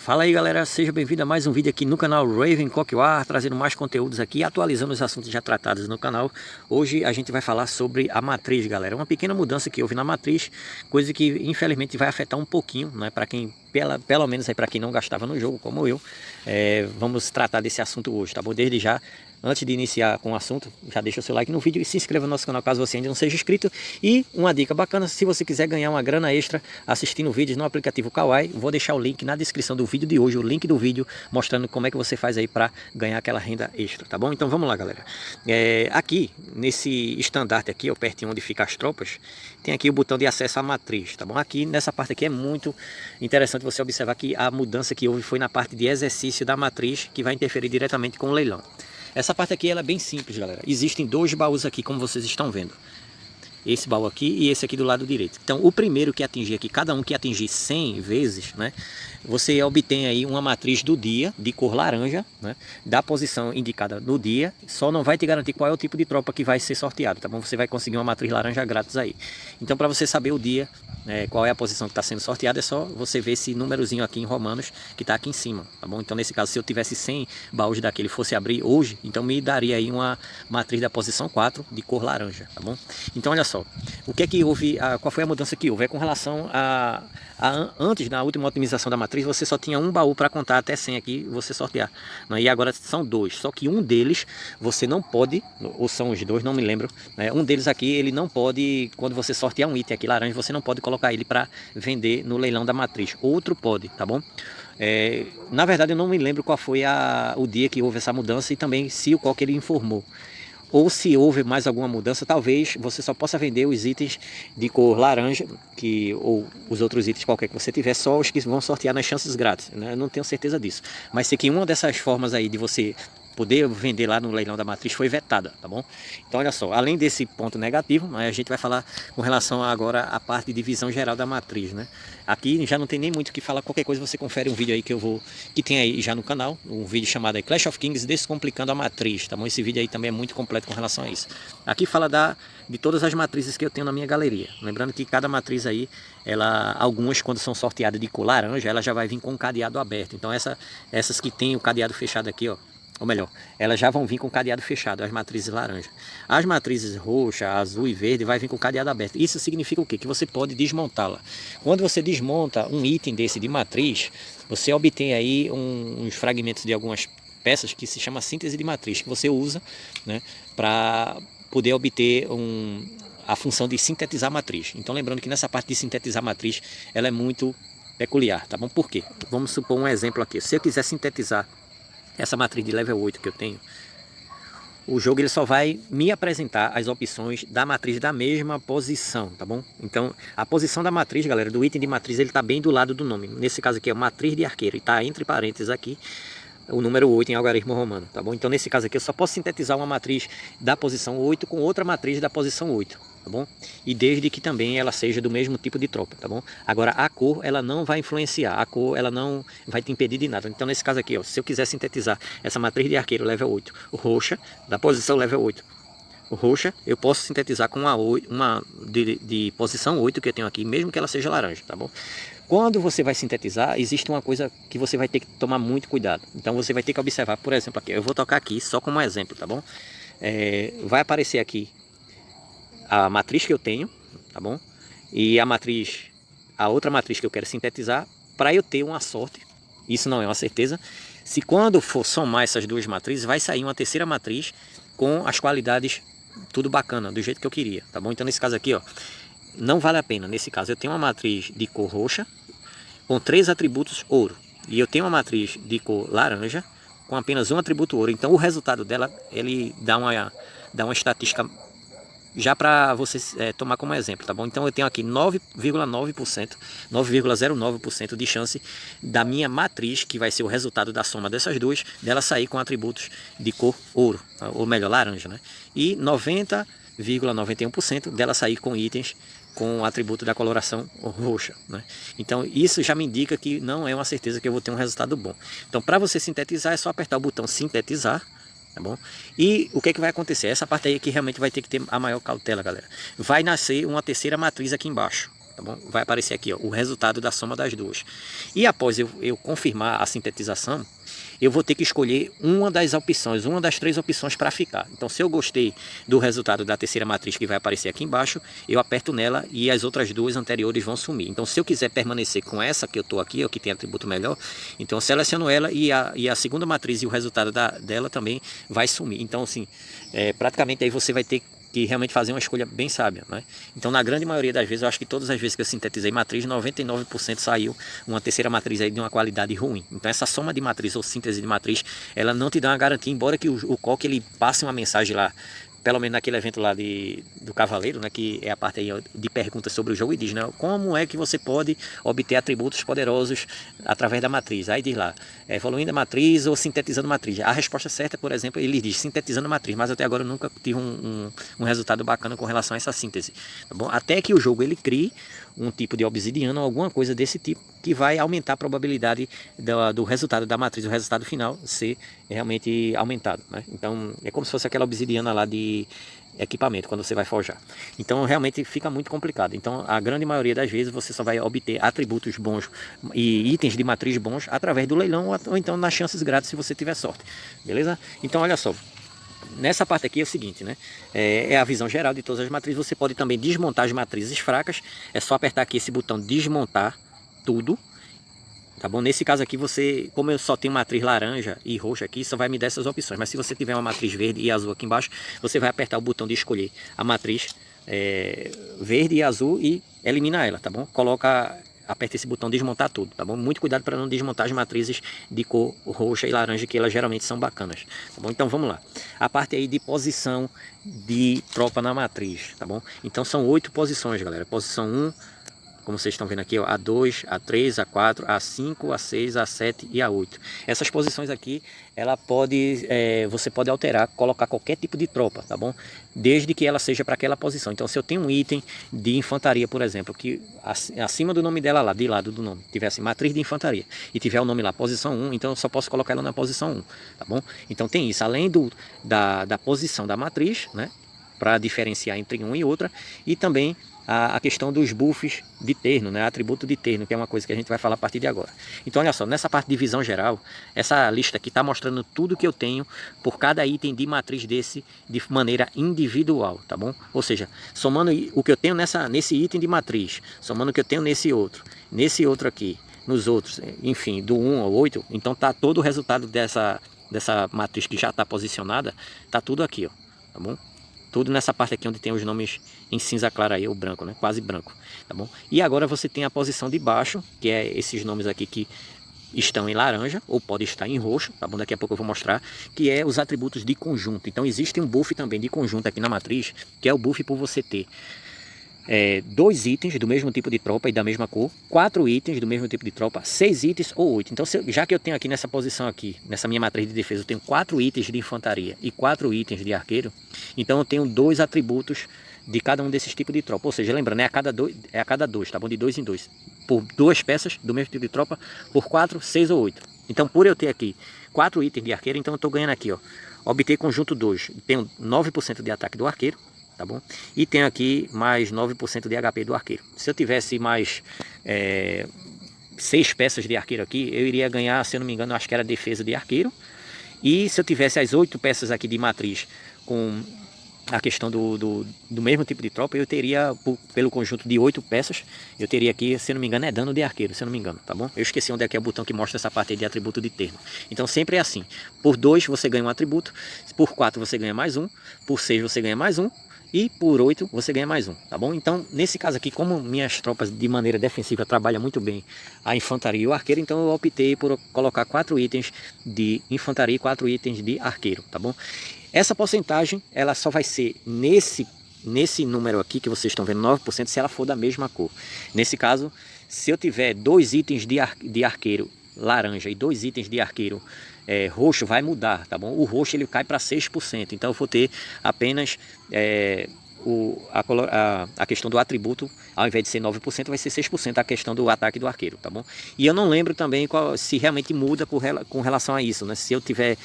Fala aí galera, seja bem-vindo a mais um vídeo aqui no canal Raven Coquewar, trazendo mais conteúdos aqui, atualizando os assuntos já tratados no canal. Hoje a gente vai falar sobre a matriz, galera, uma pequena mudança que houve na matriz, coisa que infelizmente vai afetar um pouquinho, né, para quem, pelo menos aí para quem não gastava no jogo, como eu. Vamos tratar desse assunto hoje, tá bom? Desde já, antes de iniciar com o assunto, já deixa o seu like no vídeo e se inscreva no nosso canal caso você ainda não seja inscrito. E uma dica bacana, se você quiser ganhar uma grana extra assistindo vídeos no aplicativo Kawai, vou deixar o link na descrição do vídeo de hoje, o link do vídeo mostrando como é que você faz aí para ganhar aquela renda extra, tá bom? Então vamos lá, galera. Aqui, nesse estandarte aqui, ó, pertinho onde fica as tropas, tem aqui o botão de acesso à matriz, tá bom? Aqui nessa parte aqui é muito interessante você observar que a mudança que houve foi na parte de exercício da matriz, que vai interferir diretamente com o leilão. Essa parte aqui ela é bem simples, galera. Existem dois baús aqui, como vocês estão vendo. Esse baú aqui e esse aqui do lado direito. Então, o primeiro que atingir aqui, cada um que atingir 100 vezes, né? Você obtém aí uma matriz do dia, de cor laranja, né? Da posição indicada no dia. Só não vai te garantir qual é o tipo de tropa que vai ser sorteado, tá bom? Você vai conseguir uma matriz laranja grátis aí. Então, para você saber o dia, qual é a posição que está sendo sorteada, é só você ver esse númerozinho aqui em romanos que está aqui em cima, tá bom? Então, nesse caso, se eu tivesse 100 baús daquele fosse abrir hoje, então me daria aí uma matriz da posição 4 de cor laranja, tá bom? Então, olha só, o que é que houve, qual foi a mudança que houve? É com relação antes, na última otimização da matriz, você só tinha um baú para contar até 100 aqui, você sortear, né? E agora são dois, só que um deles você não pode, ou são os dois, não me lembro, né? Um deles aqui, ele não pode, quando você sortear um item aqui laranja, você não pode colocar ele para vender no leilão da matriz, outro pode, tá bom? Na verdade eu não me lembro qual foi o dia que houve essa mudança e também se o qual que ele informou. Ou se houve mais alguma mudança, talvez você só possa vender os itens de cor laranja, ou os outros itens qualquer que você tiver, só os que vão sortear nas chances grátis, né? Eu não tenho certeza disso. Mas sei que uma dessas formas aí de você poder vender lá no leilão da matriz foi vetada, tá bom? Então olha só, além desse ponto negativo, a gente vai falar com relação agora à parte de visão geral da matriz, né? Aqui já não tem nem muito o que falar, qualquer coisa você confere um vídeo aí que tem aí já no canal, um vídeo chamado aí Clash of Kings Descomplicando a Matriz, tá bom? Esse vídeo aí também é muito completo com relação a isso. Aqui fala de todas as matrizes que eu tenho na minha galeria, lembrando que cada matriz aí, algumas quando são sorteadas de cor laranja, ela já vai vir com um cadeado aberto, então essas que tem o cadeado fechado aqui, ó, ou melhor, elas já vão vir com cadeado fechado, as matrizes laranja. As matrizes roxa, azul e verde vai vir com cadeado aberto. Isso significa o quê? Que você pode desmontá-la. Quando você desmonta um item desse de matriz, você obtém aí uns fragmentos de algumas peças que se chama síntese de matriz, que você usa, né, para poder obter a função de sintetizar a matriz. Então lembrando que nessa parte de sintetizar a matriz, ela é muito peculiar, tá bom? Por quê? Vamos supor um exemplo aqui. Se eu quiser sintetizar essa matriz de level 8 que eu tenho, o jogo ele só vai me apresentar as opções da matriz da mesma posição, tá bom? Então, a posição da matriz, galera, do item de matriz, ele tá bem do lado do nome. Nesse caso aqui é matriz de arqueiro e tá entre parênteses aqui o número 8 em algarismo romano, tá bom? Então, nesse caso aqui eu só posso sintetizar uma matriz da posição 8 com outra matriz da posição 8, tá bom? E desde que também ela seja do mesmo tipo de tropa, tá bom? Agora, a cor, ela não vai influenciar, a cor, ela não vai te impedir de nada. Então, nesse caso aqui, ó, se eu quiser sintetizar essa matriz de arqueiro level 8, roxa, da posição level 8, roxa, eu posso sintetizar com uma de posição 8 que eu tenho aqui, mesmo que ela seja laranja, tá bom? Quando você vai sintetizar, existe uma coisa que você vai ter que tomar muito cuidado. Então você vai ter que observar, por exemplo, aqui, eu vou tocar aqui só como exemplo, tá bom? Vai aparecer aqui a matriz que eu tenho, tá bom? E a outra matriz que eu quero sintetizar, para eu ter uma sorte, isso não é uma certeza, se quando for somar essas duas matrizes, vai sair uma terceira matriz com as qualidades tudo bacana, do jeito que eu queria, tá bom? Então nesse caso aqui, ó, não vale a pena. Nesse caso eu tenho uma matriz de cor roxa com 3 atributos ouro, e eu tenho uma matriz de cor laranja com apenas um atributo ouro. Então o resultado dela, ele dá uma estatística já para você tomar como exemplo, tá bom? Então eu tenho aqui 9,9%, 9,09% de chance da minha matriz, que vai ser o resultado da soma dessas duas, dela sair com atributos de cor ouro, ou melhor, laranja, né? E 90,91% dela sair com itens com o atributo da coloração roxa, né? Então isso já me indica que não é uma certeza que eu vou ter um resultado bom. Então para você sintetizar é só apertar o botão sintetizar, tá bom? E o que é que vai acontecer? Essa parte aí que realmente vai ter que ter a maior cautela, galera. Vai nascer uma terceira matriz aqui embaixo, tá bom? Vai aparecer aqui, ó, o resultado da soma das duas. E após eu confirmar a sintetização, eu vou ter que escolher uma das opções, uma das 3 opções para ficar. Então, se eu gostei do resultado da terceira matriz que vai aparecer aqui embaixo, eu aperto nela e as outras 2 anteriores vão sumir. Então, se eu quiser permanecer com essa que eu estou aqui, ó, que tem atributo melhor, então eu seleciono ela e a segunda matriz e o resultado dela também vai sumir. Então, assim, praticamente aí você vai ter que realmente fazer uma escolha bem sábia, né? Então, na grande maioria das vezes, eu acho que todas as vezes que eu sintetizei matriz, 99% saiu uma terceira matriz aí de uma qualidade ruim. Então, essa soma de matriz ou síntese de matriz, ela não te dá uma garantia, embora que o Coq ele passe uma mensagem lá, pelo menos naquele evento lá do Cavaleiro, né, que é a parte aí de perguntas sobre o jogo, e diz, né, como é que você pode obter atributos poderosos através da matriz? Aí diz lá, evoluindo a matriz ou sintetizando matriz. A resposta certa, por exemplo, ele diz sintetizando matriz, mas até agora eu nunca tive um resultado bacana com relação a essa síntese, tá bom? Até que o jogo ele crie um tipo de obsidiana ou alguma coisa desse tipo que vai aumentar a probabilidade do resultado da matriz, o resultado final ser realmente aumentado, né? Então é como se fosse aquela obsidiana lá de equipamento quando você vai forjar. Então realmente fica muito complicado. Então a grande maioria das vezes você só vai obter atributos bons e itens de matriz bons através do leilão ou então nas chances grátis se você tiver sorte, beleza? Então olha só, nessa parte aqui é o seguinte, né? É a visão geral de todas as matrizes. Você pode também desmontar as matrizes fracas. É só apertar aqui esse botão desmontar tudo, tá bom? Nesse caso aqui você, como eu só tenho matriz laranja e roxa aqui, só vai me dar essas opções. Mas se você tiver uma matriz verde e azul aqui embaixo, você vai apertar o botão de escolher a matriz verde e azul e elimina ela, tá bom? Aperta esse botão desmontar tudo, tá bom? Muito cuidado para não desmontar as matrizes de cor roxa e laranja, que elas geralmente são bacanas, tá bom? Então vamos lá. A parte aí de posição de tropa na matriz, tá bom? Então são 8 posições, galera. Posição 1, como vocês estão vendo aqui, ó, A2, A3, A4, A5, A6, A7 e A8. Essas posições aqui, você pode alterar, colocar qualquer tipo de tropa, tá bom? Desde que ela seja para aquela posição. Então, se eu tenho um item de infantaria, por exemplo, que acima do nome dela lá, de lado do nome, tivesse matriz de infantaria e tiver o nome lá, posição 1, então eu só posso colocar ela na posição 1, tá bom? Então tem isso, além da posição da matriz, né? Para diferenciar entre uma e outra, e também a questão dos buffs de terno, né? Atributo de terno, que é uma coisa que a gente vai falar a partir de agora. Então olha só, nessa parte de visão geral, essa lista aqui está mostrando tudo que eu tenho por cada item de matriz desse de maneira individual, tá bom? Ou seja, somando o que eu tenho nesse item de matriz, somando o que eu tenho nesse outro aqui, nos outros, enfim, do 1 ao 8, então tá todo o resultado dessa matriz que já está posicionada, tá tudo aqui, ó, tá bom? Tudo nessa parte aqui onde tem os nomes em cinza clara aí, ou branco, né? Quase branco, tá bom? E agora você tem a posição de baixo, que é esses nomes aqui que estão em laranja, ou pode estar em roxo, tá bom? Daqui a pouco eu vou mostrar, que é os atributos de conjunto. Então existe um buff também de conjunto aqui na matriz, que é o buff por você ter 2 itens do mesmo tipo de tropa e da mesma cor, 4 itens do mesmo tipo de tropa, 6 itens ou 8. Então, já que eu tenho aqui nessa posição aqui, nessa minha matriz de defesa, eu tenho 4 itens de infantaria e 4 itens de arqueiro, então eu tenho 2 atributos de cada um desses tipos de tropa. Ou seja, lembrando, é a cada 2, tá bom? De 2 em 2. Por 2 peças do mesmo tipo de tropa, por 4, 6 ou 8. Então, por eu ter aqui 4 itens de arqueiro, então eu estou ganhando aqui, ó, obter conjunto 2. Tenho 9% de ataque do arqueiro, tá bom? E tenho aqui mais 9% de HP do arqueiro. Se eu tivesse mais 6 peças de arqueiro aqui, eu iria ganhar, se eu não me engano, acho que era defesa de arqueiro. E se eu tivesse as 8 peças aqui de matriz com a questão do mesmo tipo de tropa, eu teria, pelo conjunto de 8 peças, eu teria aqui, se eu não me engano, é dano de arqueiro, se eu não me engano, tá bom? Eu esqueci onde é que é o botão que mostra essa parte aí de atributo de terno. Então sempre é assim, por 2 você ganha um atributo, por 4 você ganha mais um, por 6 você ganha mais um, e por 8 você ganha mais um, tá bom? Então, nesse caso aqui, como minhas tropas de maneira defensiva trabalham muito bem a infantaria e o arqueiro, então eu optei por colocar 4 itens de infantaria e 4 itens de arqueiro, tá bom? Essa porcentagem, ela só vai ser nesse número aqui que vocês estão vendo, 9%, se ela for da mesma cor. Nesse caso, se eu tiver 2 itens de arqueiro laranja e 2 itens de arqueiro roxo, vai mudar, tá bom? O roxo ele cai para 6%, então eu vou ter apenas a questão do atributo, ao invés de ser 9%, vai ser 6% a questão do ataque do arqueiro, tá bom? E eu não lembro também se realmente muda com relação a isso, né? Se eu tiver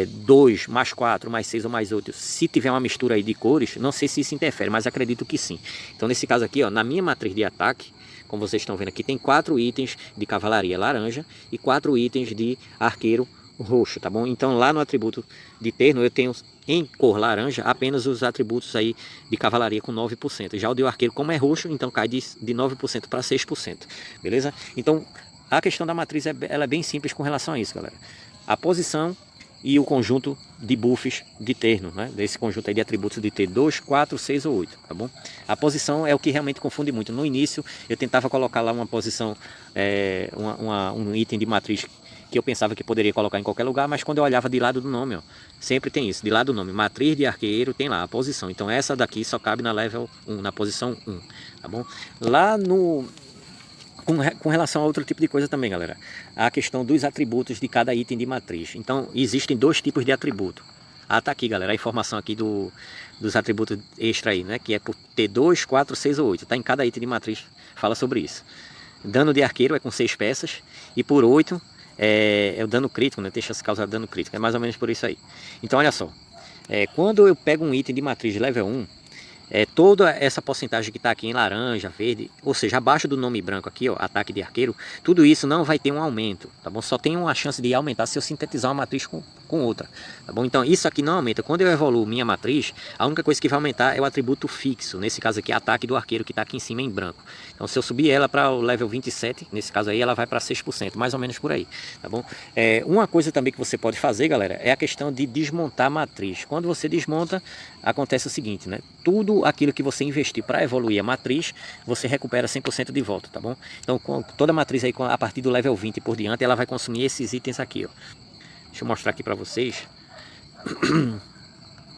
2, mais 4, mais 6 ou mais 8, se tiver uma mistura aí de cores, não sei se isso interfere, mas acredito que sim. Então nesse caso aqui, ó, na minha matriz de ataque, como vocês estão vendo aqui, tem 4 itens de cavalaria laranja e 4 itens de arqueiro roxo, tá bom? Então lá no atributo de terno eu tenho em cor laranja apenas os atributos aí de cavalaria com 9%. Já o de arqueiro, como é roxo, então cai de 9% para 6%, beleza? Então a questão da matriz ela é bem simples com relação a isso, galera. A posição e o conjunto de buffs de terno, né? Desse conjunto aí de atributos de ter 2, 4, 6 ou 8, tá bom? A posição é o que realmente confunde muito. No início eu tentava colocar lá uma posição, um item de matriz que eu pensava que poderia colocar em qualquer lugar, mas quando eu olhava de lado do nome, ó, sempre tem isso, de lado do nome, matriz de arqueiro, tem lá a posição. Então essa daqui só cabe na level 1, na posição 1, tá bom? Lá no... Com relação a outro tipo de coisa também, galera, a questão dos atributos de cada item de matriz. Então existem 2 tipos de atributo. Ah, tá aqui, galera, a informação aqui dos atributos extra aí, né? Que é por ter 2, 4, 6 ou 8. Tá em cada item de matriz, fala sobre isso. Dano de arqueiro é com 6 peças e por 8 é o dano crítico, né? Tem chance de causar dano crítico, é mais ou menos por isso aí. Então olha só, quando eu pego um item de matriz de level 1, toda essa porcentagem que está aqui em laranja, verde, ou seja, abaixo do nome branco aqui, ó, ataque de arqueiro, tudo isso não vai ter um aumento, tá bom? Só tem uma chance de aumentar se eu sintetizar uma matriz com outra, tá bom? Então isso aqui não aumenta. Quando eu evoluo minha matriz, a única coisa que vai aumentar é o atributo fixo, nesse caso aqui, ataque do arqueiro, que está aqui em cima em branco. Então se eu subir ela para o level 27, nesse caso aí, ela vai para 6%, mais ou menos por aí, tá bom? Uma coisa também que você pode fazer, galera, é a questão de desmontar a matriz. Quando você desmonta, acontece o seguinte, né? Tudo aquilo que você investir para evoluir a matriz, você recupera 100% de volta, tá bom? Então toda a matriz aí, a partir do level 20 e por diante, ela vai consumir esses itens aqui, ó. Deixa eu mostrar aqui para vocês.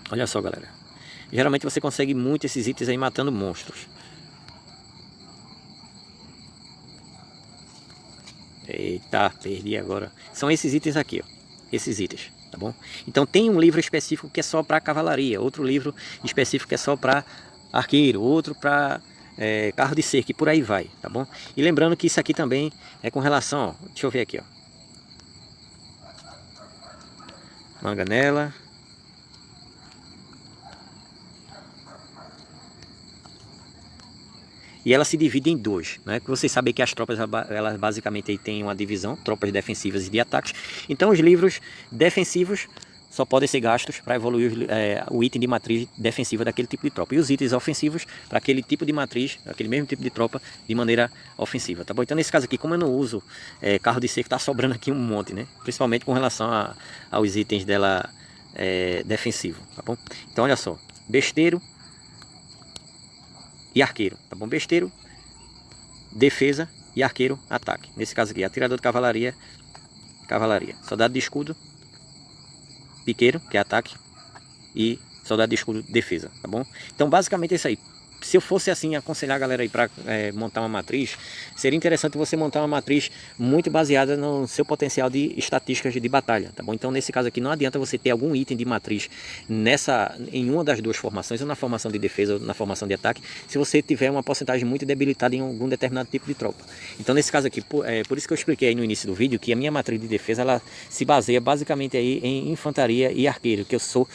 Olha só, galera. Geralmente você consegue muito esses itens aí matando monstros. Eita, perdi agora. São esses itens aqui, ó. Esses itens, tá bom? Então tem um livro específico que é só para cavalaria, outro livro específico que é só para arqueiro, outro para carro de cerco e por aí vai, tá bom? E lembrando que isso aqui também é com relação, ó, deixa eu ver aqui, ó. Manganela. E ela se divide em 2, né? Que vocês sabem que as tropas, elas basicamente aí têm uma divisão, tropas defensivas e de ataques. Então os livros defensivos só podem ser gastos para evoluir o item de matriz defensiva daquele tipo de tropa. E os itens ofensivos para aquele tipo de matriz, aquele mesmo tipo de tropa, de maneira ofensiva, tá bom? Então nesse caso aqui, como eu não uso carro de cerco, tá sobrando aqui um monte, né? Principalmente com relação aos itens dela defensivo, tá bom? Então olha só, besteiro e arqueiro, tá bom? Besteiro, defesa e arqueiro, ataque. Nesse caso aqui, atirador de cavalaria, soldado de escudo, piqueiro, que é ataque, e soldado de escudo, defesa, tá bom? Então basicamente é isso aí. Se eu fosse assim aconselhar a galera aí para montar uma matriz, seria interessante você montar uma matriz muito baseada no seu potencial de estatísticas de batalha, tá bom? Então nesse caso aqui não adianta você ter algum item de matriz em uma das duas formações, ou na formação de defesa ou na formação de ataque, se você tiver uma porcentagem muito debilitada em algum determinado tipo de tropa. Então nesse caso aqui, por isso que eu expliquei aí no início do vídeo que a minha matriz de defesa ela se baseia basicamente aí em infantaria e arqueiro, que eu sou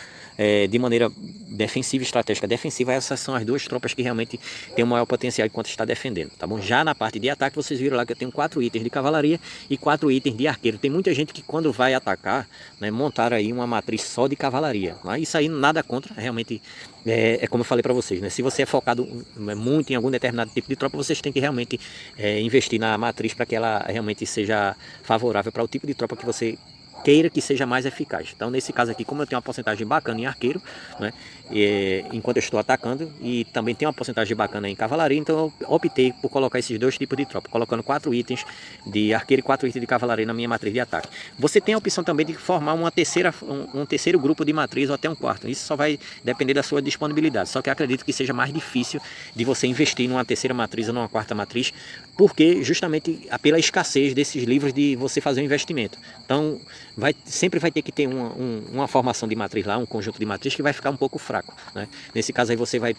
de maneira defensiva e estratégica defensiva. Essas são as duas tropas que realmente têm o maior potencial enquanto está defendendo, tá bom? Já na parte de ataque, vocês viram lá que eu tenho 4 itens de cavalaria e 4 itens de arqueiro. Tem muita gente que quando vai atacar, né, montaram aí uma matriz só de cavalaria, né? Isso aí nada contra, realmente como eu falei para vocês, né? Se você é focado muito em algum determinado tipo de tropa, vocês têm que realmente investir na matriz para que ela realmente seja favorável para o tipo de tropa que você queira que seja mais eficaz. Então nesse caso aqui, como eu tenho uma porcentagem bacana em arqueiro, né, enquanto eu estou atacando, e também tem uma porcentagem bacana em cavalaria, então eu optei por colocar esses dois tipos de tropa, colocando 4 itens de arqueiro e 4 itens de cavalaria na minha matriz de ataque. Você tem a opção também de formar um terceiro grupo de matriz ou até um quarto. Isso só vai depender da sua disponibilidade, só que eu acredito que seja mais difícil de você investir numa terceira matriz ou numa quarta matriz, porque justamente pela escassez desses livros de você fazer um investimento. Então sempre vai ter que ter uma formação de matriz lá, um conjunto de matriz que vai ficar um pouco fraco, né? Nesse caso aí você vai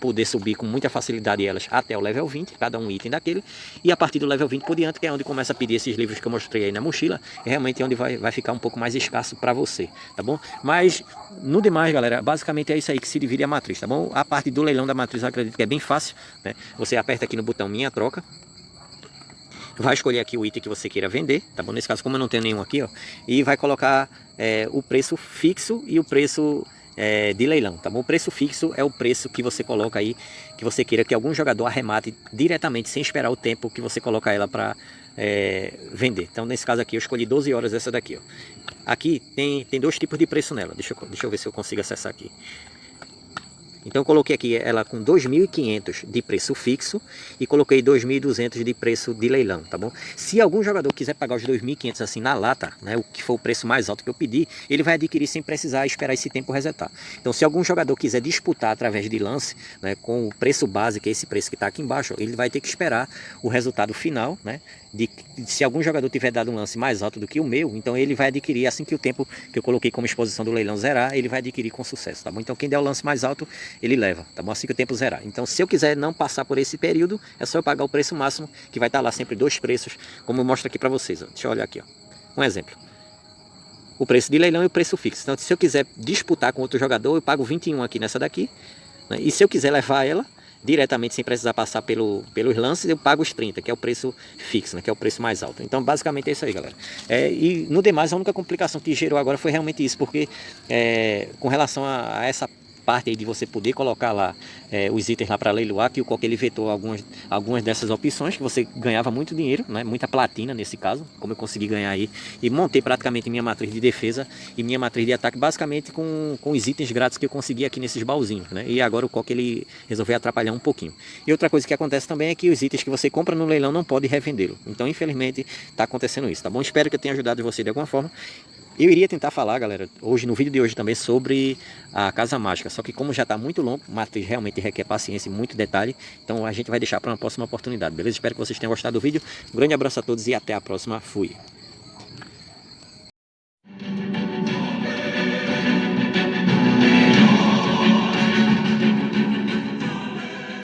poder subir com muita facilidade elas até o level 20, cada um item daquele, e a partir do level 20 por diante, que é onde começa a pedir esses livros que eu mostrei aí na mochila, é realmente onde vai ficar um pouco mais escasso para você, tá bom? Mas, no demais, galera, basicamente é isso aí que se divide a matriz, tá bom? A parte do leilão da matriz eu acredito que é bem fácil, né? Você aperta aqui no botão Minha Troca, vai escolher aqui o item que você queira vender, tá bom? Nesse caso, como eu não tenho nenhum aqui, ó, e vai colocar o preço fixo e o preço de leilão, tá bom? O preço fixo é o preço que você coloca aí, que você queira que algum jogador arremate diretamente, sem esperar o tempo que você coloca ela para vender. Então, nesse caso aqui, eu escolhi 12 horas essa daqui, ó. Aqui tem dois tipos de preço nela, deixa eu ver se eu consigo acessar aqui. Então eu coloquei aqui ela com 2.500 de preço fixo e coloquei 2.200 de preço de leilão, tá bom? Se algum jogador quiser pagar os 2.500 assim na lata, né, o que for o preço mais alto que eu pedi, ele vai adquirir sem precisar esperar esse tempo resetar. Então se algum jogador quiser disputar através de lance, né, com o preço base, que é esse preço que está aqui embaixo, ele vai ter que esperar o resultado final, né? Se algum jogador tiver dado um lance mais alto do que o meu, então ele vai adquirir, assim que o tempo que eu coloquei como exposição do leilão zerar, ele vai adquirir com sucesso, tá bom? Então quem der o lance mais alto, ele leva, tá bom? Assim que o tempo zerar. Então se eu quiser não passar por esse período, é só eu pagar o preço máximo, que vai estar lá sempre dois preços, como eu mostro aqui para vocês, ó. Deixa eu olhar aqui, ó. Um exemplo. O preço de leilão e o preço fixo. Então se eu quiser disputar com outro jogador, eu pago 21 aqui nessa daqui, né? E se eu quiser levar ela diretamente sem precisar passar pelos lances, eu pago os 30, que é o preço fixo, né, que é o preço mais alto. Então basicamente é isso aí, galera. E no demais a única complicação que gerou agora foi realmente isso, porque com relação a essa parte aí de você poder colocar lá os itens lá para leiloar, que o Coque ele vetou algumas dessas opções, que você ganhava muito dinheiro, né, muita platina nesse caso, como eu consegui ganhar aí, e montei praticamente minha matriz de defesa e minha matriz de ataque basicamente com os itens grátis que eu consegui aqui nesses baúzinhos, né, e agora o Coque ele resolveu atrapalhar um pouquinho. E outra coisa que acontece também é que os itens que você compra no leilão não pode revendê-lo, então infelizmente está acontecendo isso, tá bom? Espero que eu tenha ajudado você de alguma forma. Eu iria tentar falar, galera, hoje no vídeo de hoje também sobre a Casa Mágica, só que como já está muito longo, o matriz realmente requer paciência e muito detalhe, então a gente vai deixar para uma próxima oportunidade, beleza? Espero que vocês tenham gostado do vídeo, um grande abraço a todos e até a próxima, fui!